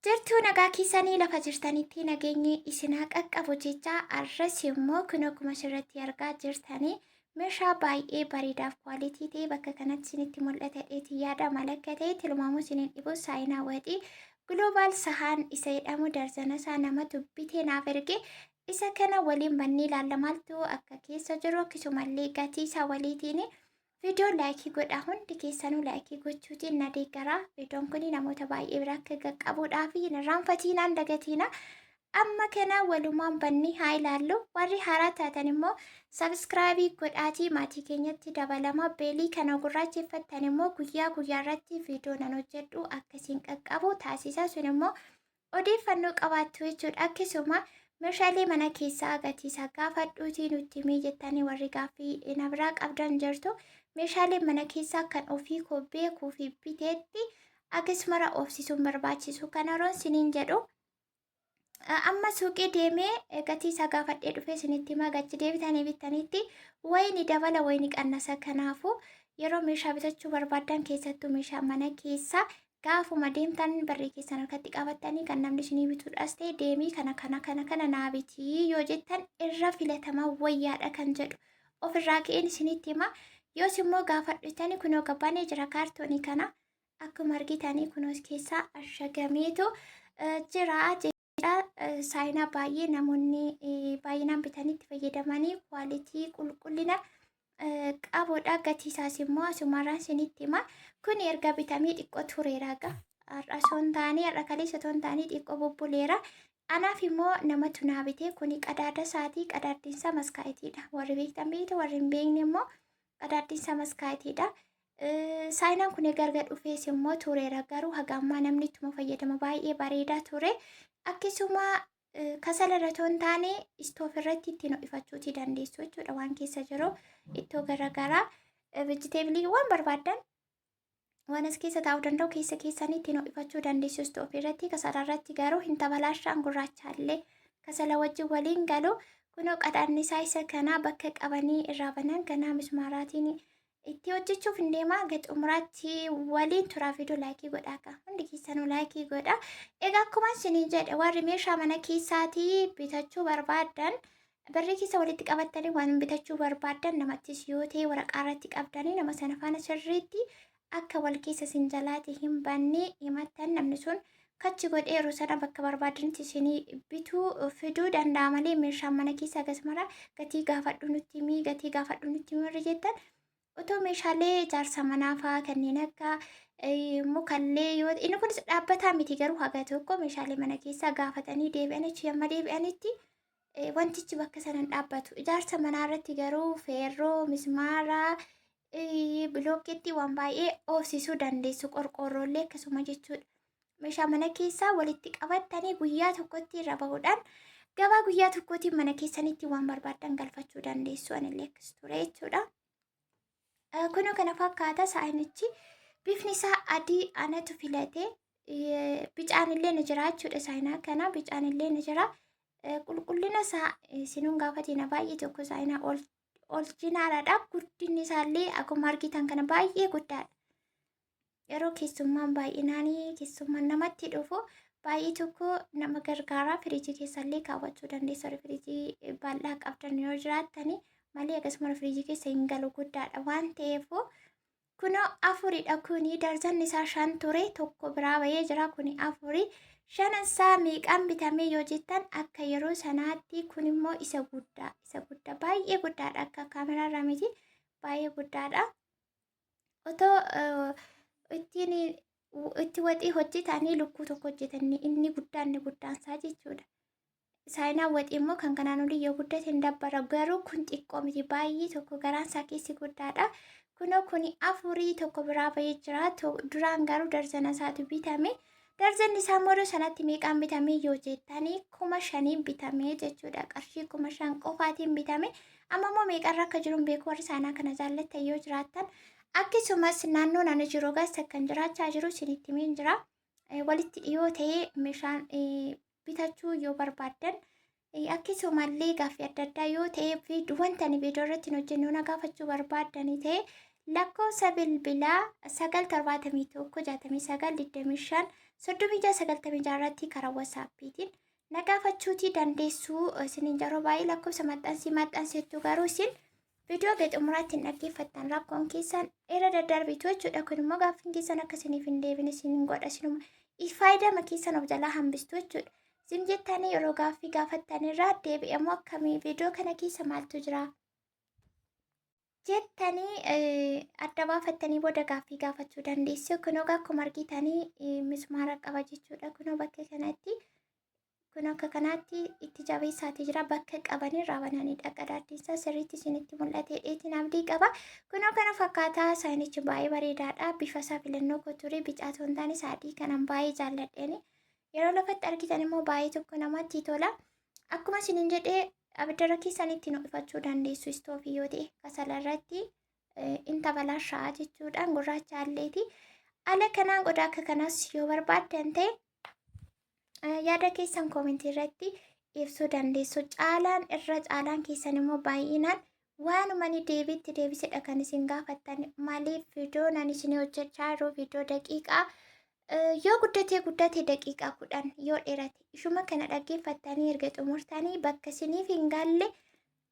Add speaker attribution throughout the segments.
Speaker 1: Jirtuu nagaa keessanii lafa jirtanitti nageenyi isinaa qaqqabu jecha arras immoo kun akkuma asirratti argaa jirtanii meeshaa baay'ee bareedaaf kwaalitii ta'e bakka kanatti isinitti mul'ata dheetii yaada malakka ta'e tilmaamuu isiniin dhibu saayinaa waxii gloobaal sahaan isa jedhamu darzana isaa namatu bitee naaf erge isa kana waliin bannee ilaallamaaltu akka keessa jiru akkasumallee gatii isaa waliitiin Video laayikii godhaa hundi keessanuu laayikii gochuutiin na deeggaraa. Viidiyoon kun namoota baay'ee bira akka qaqqabuudhaaf hin irraanfatinaan dagatiina. Amma kana walumaan bannee haa ilaallu. Warri haaraa taatan immoo sabiskiraabii godhaatii maatii keenyatti dabalama. Beelii kana gurraacheeffattan immoo guyyaa guyyaarratti viidiyoo nan hojjedhu akkasiin qaqqabu taasisa. Sun immoo odeeffannoo qabaattu jechuudha. Akkasuma meeshaalee mana keessaa gatiisa gaafadhuutii nutti himii jettanii warri gaaffii na biraa qabdan jirtu. Meeshaalee mana keessaa kan ofii koo beekuu fi biteetti akkasumara oofsisuun barbaachisu kan yeroon siniin jedhu. Amma suuqii deemee gatii isaa gaafadhee dhufee isinitti himaa gachi deebitanii bittanitti wayini dabala wayini qannasa. Kanaafuu yeroo meeshaa bitachuu barbaadan keessattuu meeshaa mana keessaa gaafuma deemtan barree keessan harkatti qabattanii kan namni isinii bituudhaas ta'e deemii kana naa bitii yoo jettan irra filatamaa wayyaadha kan jedhu ofirraa ka'een isinitti himaa. Yoos immoo gaafadhuutanii kunoo gabaanee jira kaartoonii kana akkuma argitanii kunoos keessaa ashagameetu jira jechuudha. Saayinaa baay'ee namoonni baay'inaan bitanitti fayyadamanii kwaalitii qulqullina qabuudha. Gatii isaas immoo asumarraan isinitti hima. Kun erga bitamee xiqqoo tureera gaa. Har'a soon taanii har'a kaleessa toon taanii xiqqoo bubbuleera. Anaaf immoo namatu naa bitee kuni qadaada isaatii qadaaddiinsa maskaayitiidha. Warri beektan beektu warri hin beekne immoo qadaaddiinsa maskaayitiidha. Saayinaan kun gargar dhufees immoo tureera garuu haga ammaa namni ittuma fayyadama baay'ee bareedaa ture. Akkasuma kasala irra toon taane istoof irratti ittiin ho'ifachuutii dandeessu jechuudha. Waan keessa jiru ittoo garaagaraa vejiteebilii waan barbaadan waan as keessa taa'uu danda'u keessa keessanii ittiin ho'ifachuu dandeessu istoof irratti. Kasala irratti garuu hin tabalaashaan gurraachaallee kasala wajjin waliin galu. Kunoo qadaadni isaa isa kanaa bakka qabanii irraa banan kanaa mismaaraatiin itti hojjechuuf hin deemaa. Gad xumuraatti waliin turaa viidiyoo laayikii godhaa akka hundi keessanuu laayikii godhaa. Egaa akkuma isiniin jedhe warri meeshaa mana keessaatii bitachuu barbaadan barree keessa walitti qabattanii waan bitachuu barbaadan namattis yoo ta'e waraqaa irratti qabdanii nama sana faana sirriitti akka wal keessa isin jalaati hin banne himattan namni sun kachi godhee yeroo sana bakka barbaadanitti isinii bituu fiduu danda'a malee meeshaan mana keessaa akkasumara gatii gaafadhu nutti himii gatii gaafadhu nutti himii jettan otoo meeshaalee ijaarsa manaa fa'aa kanneen akka mukallee yoo inni kunis dhaabbataa miti garuu haga tokko meeshaalee mana keessaa gaafatanii deebi'anichi yamma deebi'anitti wantichi bakka sanan dhaabbatu. Ijaarsa manaa irratti garuu feerroo mismaaraa bilookeetti waan baay'ee oofsisuu dandeessu qorqoorroollee akkasuma jechuudha. Meeshaa mana keessaa walitti qabattanii guyyaa tokkotti irra bahuudhaan gabaa guyyaa tokkootiin mana keessanitti waan barbaadan galfachuu dandeessu. Anillee akkas ture jechuudha. Kunoo kana fakkaata saayinichi bifni isaa adii anatu filate bicaan illee ni jira jechuudha. Saayinaa kana bicaan illee ni jira. Qulqullina isaa isinuun gaafatina baay'ee tokko saayinaa orijinaalaadha. Guddinni isaallee akkuma argitan kana baay'ee guddaadha. Yeroo keessummaan baay'inaanii keessummaan namatti dhufu baay'ee tokko nama gargaaraa. Firiijii keessallee kaawwachuu dandeessu. Firiijii bal'aa qabdan yoo jiraattanii malee akkasuma firiijii keessa hin galu guddaadha waan ta'eef kunoo afuridha. Kuni darzanni isaa 5 ture tokko biraa bahee jira. Kuni 4 shanan isaa meeqaan bitamee yoo jettan akka yeroo sanaatti kun immoo isa guddaa baay'ee guddaadha. Akka kaameraarraa miti baay'ee guddaadha. Otoo itti waxii hojjetanii lukkuu tokko hojjetanii inni guddaan isaa jechuudha. Saayinaan waxii immoo kan kanaan olii yoo guddate hin dabbara garuu kun xiqqoo miti baay'ee tokko garaan isaa keessi guddaadha. Kunoo kuni 4 tokko biraa bahee jira. Duraan garuu darzana isaatu bitame. Darzanni isaa immoo sanatti meeqaan bitame yoo jettanii 5,000 bitame jechuudha. Qarshii 5,000 qofaatiin bitame. Amma immoo meeqarra akka jiru beeku warri saayinaa kana jaallattan yoo jiraattan. Akkasumas naannoo naannoo jiru gaas kan jiraachaa jiru isinitti himeen jira. Walitti dhiyoo ta'ee meeshaan bitachuu yoo barbaadan akkasumallee gaaffii adda addaa yoo ta'e wanta ani viidiyoo irratti hojjennu na gaafachuu barbaadanii ta'e lakkoofsa bilbilaa 9716925 irratti karaa wasaappiitiin nagaafachuutii dandeessuu isiniin yeroo baay'ee lakkoofsa maxxansitu garuu isin viidiyoo xumuraatti hin dhaggeeffattan rakkoon keessan dheera daddarbitu jechuudha. Kun immoo gaaffiin keessan akka isiniif hin deebine isin godha. Isinuma faayidama keessan of jalaa hambistu jechuudha. Isin jettanii yeroo gaaffii gaafattanirraa deebi'amoo akkamii viidiyoo kana keessa maaltu jira jettanii adda baafattanii booda gaaffii gaafachuu dandeessu. Kunoo akkuma argitanii mismaara qaba jechuudha. Kunoo bakka kanatti kun akka kanaatti itti jabeessaatii jira. Bakka qabanirraa bananiidha. Qadaaddiinsaa sirriitti isinitti mul'ate dheetiin abdii qaba. Kunoo kana fakkaataa saayinichi baay'ee bareedaadha. Bifa isaa filannoo koturii bicaa ta'uu hin taane sadii kanan baay'ee jaalladheeni. Yeroo lafatti argitan immoo baay'ee tokko namatti tola. Akkuma isiniin jedhee abiddarra keessanitti noqifachuu dandeessu. Istoofii yoo ta'e kasala irratti inta balaashaa jechuudhaan gurraacha alleeti. Ala kanaan qodaa akka kanas yoo barbaaddan ta'e yaada keessan koomentii irratti ibsuu dandeessu. Irra caalaan keessan immoo baay'inaan waanumani deebiitti deebisedha kan isin gaafattan. Maaliif viidiyoo nan isin hojjechaa jiru viidiyoo daqiiqaa yoo guddate daqiiqaa 10 yoo dheerate ishuma kana dhaggeeffattanii erga xumurtanii bakka isiniif hin galle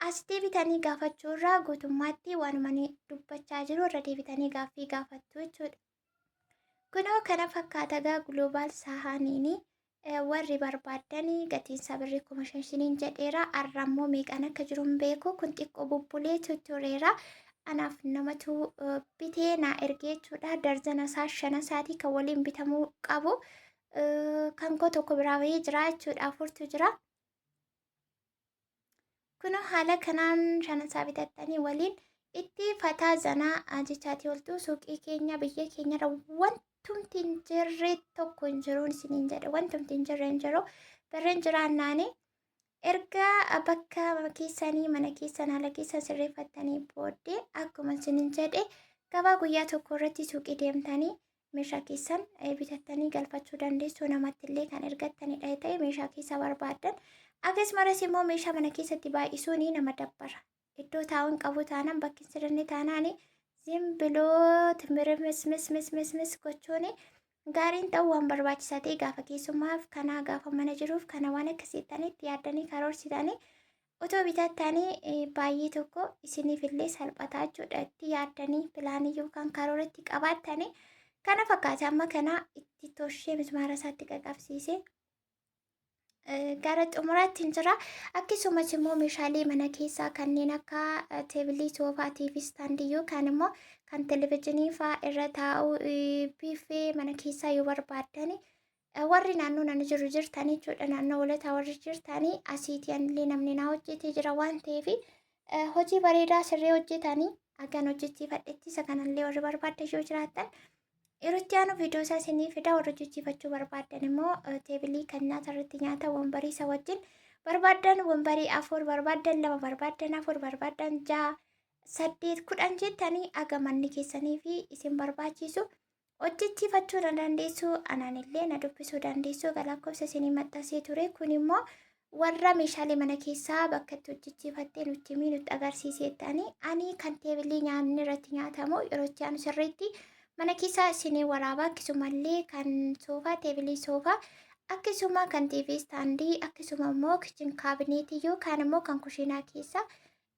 Speaker 1: as deebitanii gaafachuurraa guutummaatti waanumani dubbachaa jiru irra deebitanii gaaffii gaafattu jechuudha. Kunoo kana fakkaata gaa gloobaal saahaniini warri barbaadanii gatiinsa birrii 5,000 jedheera. Arrammoo meeqaan akka jiru hin beeku. Kun xiqqoo bubbulee tutureera. Anaaf namatu bitee naa ergee jechuudha. Darzana isaa 5 isaatii kan waliin bitamuu qabu. Kan koo tokko biraa bahee jira jechuudha. 4tu jira. Kunoo haala kanaan 5 isaa bitattanii waliin itti fataa zanaa jechaati oltu suuqii keenya biyya keenyarra wantumti hin jirre tokko hin jiruun isiniin jedhe. Wantumti hin jirre hin jiru. Birreen jiraannaani. Erga bakka keessanii mana keessan haala keessan sirreeffattanii booddee akkuma isiniin jedhe gabaa guyyaa tokko irratti suuqii deemtanii meeshaa keessan bitattanii galfachuu dandeessu. Namatti illee kan ergattanidha ta'e meeshaa keessa barbaaddan. Akkasumas immoo meeshaa mana keessatti baay'isuun nama dabbara. Iddoo taa'uun qabu taanaan bakki sirrii taanaan zimbiloo timirmis gochuun gaariin ta'uu waan barbaachisaa ta'e gaafa keessummaaf kana gaafa mana jiruuf kana waan akkasiittanitti yaaddanii karoorsitanii otoo bitattanii baay'ee tokko isiniif illee salphataa jechuudha. Itti yaaddanii pilaanii yookaan karooratti qabaattanii kana fakkaata. Amma kana itti toshee mismaara isaatti qaqqabsiisee gara xumuraatti hin jira. Akkasumas immoo meeshaalee mana keessaa kanneen akka teebilii soofaa TV istaandii yookaan immoo kan televezyiinii fa'aa irra taa'u biifee mana keessaa yoo barbaaddan warri naannoo nan jiru jirtanii jechuudha. Naannoo walataa warri jirtanii asiitii anillee namni naa hojjetee jira waan ta'eef hojii bareedaa sirree hojjetanii hagan hojjechiifadhetti isa kanallee warri barbaaddan yoo jiraattan yeroo itti aanu viidiyoo isaa isinii fida. Warra hojjechiifachuu barbaaddan immoo teebilii kan nyaata irratti nyaata wambarii isa wajjin barbaaddan wambarii 4 barbaaddan 2 barbaaddan 4 barbaaddan 6 8 10 jettanii aga manni keessanii fi isin barbaachisu hojjechiifachuu dandeessu. Anaanillee na dubbisuu dandeessu. Lakkoofsa isinii maxxansee ture. Kun immoo warra meeshaalee mana keessaa bakka itti hojjechiifattee nutti nutti agarsiisettanii ani kan teebilii nyaanni irratti nyaatamu yeroo itti aanu sirriitti mana keessaa isinii waraabaa. Akkasumallee kan soofaa teebilii soofaa akkasuma kan TV istaandii akkasuma immoo kichin kaabineetii yookaan immoo kan kushiinaa keessaa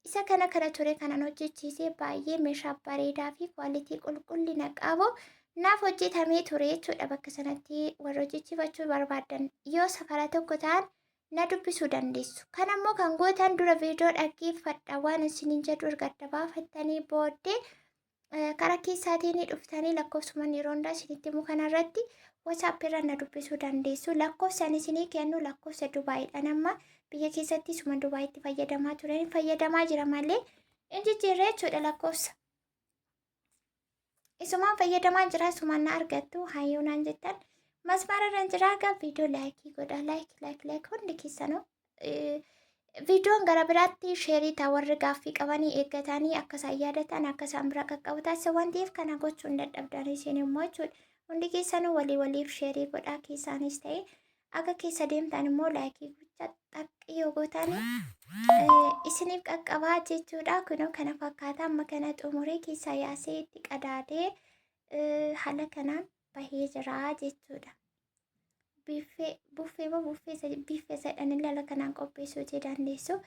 Speaker 1: isa kana ture kanan hojjechiisee baay'ee meeshaa bareedaa fi kwaalitii qulqullina qabu naaf hojjetamee ture jechuudha. Bakka sanatti warra hojjechiifachuu barbaaddan yoo safara tokko ta'an na dubbisuu dandeessu. Kan ammoo kan gootan dura viidiyoo dhaggeeffadha waan isiniin jedhu erga adda baafattanii booddee karaa keessaatiin dhuftanii lakkoofsuman yeroo hundaa isinitti himu kanarratti WhatsApp irra na dubbisuu dandeessu. Lakkoofsaan isinii kennu lakkoofsa Dubaayiidhaan amma biyya keessatti suma Dubaayitti fayyadamaa turan fayyadamaa jira malee hin jijjiirre jechuudha. Lakkoofsa isumaan fayyadamaa jira isumaan na argattu hayyuunaan jettan masmaara irra jira. Gaa viidiyoo laayikii godha laayik hundi keessanuu viidiyoon gara biraatti sheerii ta'a. Warri gaaffii qabanii eeggatanii akka isaan yaadatan akka isaan bira qaqqabu taasisa waan ta'eef kana gochuun dadhabdan isin immoo jechuudha. Hundi keessanuu waliif sheerii godhaa keessaanis ta'e Aga keessa deemtan immoo laayikii guddaa xaqqii yoo gootan isiniif qaqqabaa jechuudha. Kunoo kana fakkaata amma kana xumuree keessa yaasee itti qadaadee haala kanaan bahee jira jechuudha. Biffee sadhan haala kanaan qopheessuu dandeessu.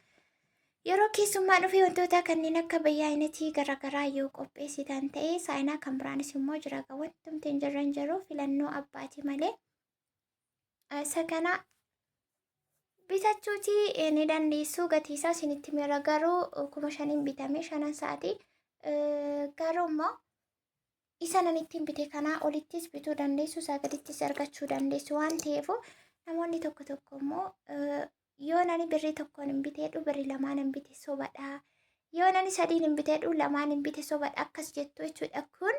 Speaker 1: Yeroo keessummaa dhufee wantoota kanneen akka baay'inatii garaagaraa yoo qopheessitan ta'e saayinaa kan biraanis immoo jira. Wantumti hin jirre hin jiru filannoo abbaati malee. Isa kana bitachuuti ni dandeessu. Gatii isaa isinitti mira garuu 5,000 bitame 5 sa'aatii. Garuu immoo isa nan ittiin bite kanaa olittis bituu dandeessu, isaa gadittis argachuu dandeessu waan ta'eef namoonni tokko tokko immoo yoo nani birrii tokkoon hin biteedhu birrii lamaan hin bite sobadha. Yoo nani sadiin hin biteedhu lamaan hin bite sobadha akkas jettu jechuudha. Kun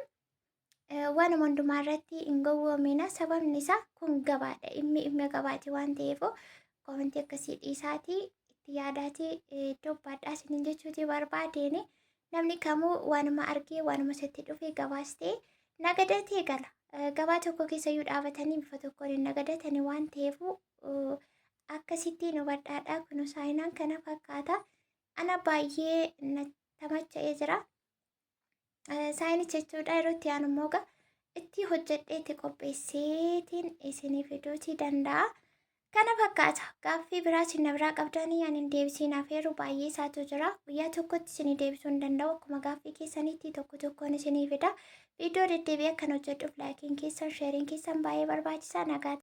Speaker 1: waan hundumaa irratti hin gowwoomina. Sababni isaa kun gabaadha. Dhimma gabaati waan ta'eef komentii akkasii dhiisaatii itti yaadaatii iddoo baadhaa isiniin jechuuti barbaadeeni. Namni kamuu waanuma argee waanuma sitti dhufee gabaas ta'e nagadatee gala. Gabaa tokko keessayyuu dhaabatanii bifa tokkoon hin nagadatanii waan ta'eef akkasittiin hubadhaadha. Kun saayinaan kana fakkaata. Ana baay'ee namatti jira. Saayinicha jechuudha yeroo itti aanu immoo itti hojjedhee itti qopheesseetiin isinii fiduutii danda'a. Kana fakkaata. Gaaffii biraa isin na biraa qabdanii ani deebisiin afeeru baay'ee isaatu jira. Guyyaa tokkotti isinii deebisuu hin danda'u. Akkuma gaaffii keessanitti tokko tokkoon isinii fida. Viidiyoo deddeebi'ee akkan hojjedhuuf laakiin keessan sheeriin keessan baay'ee barbaachisaa. Nagaa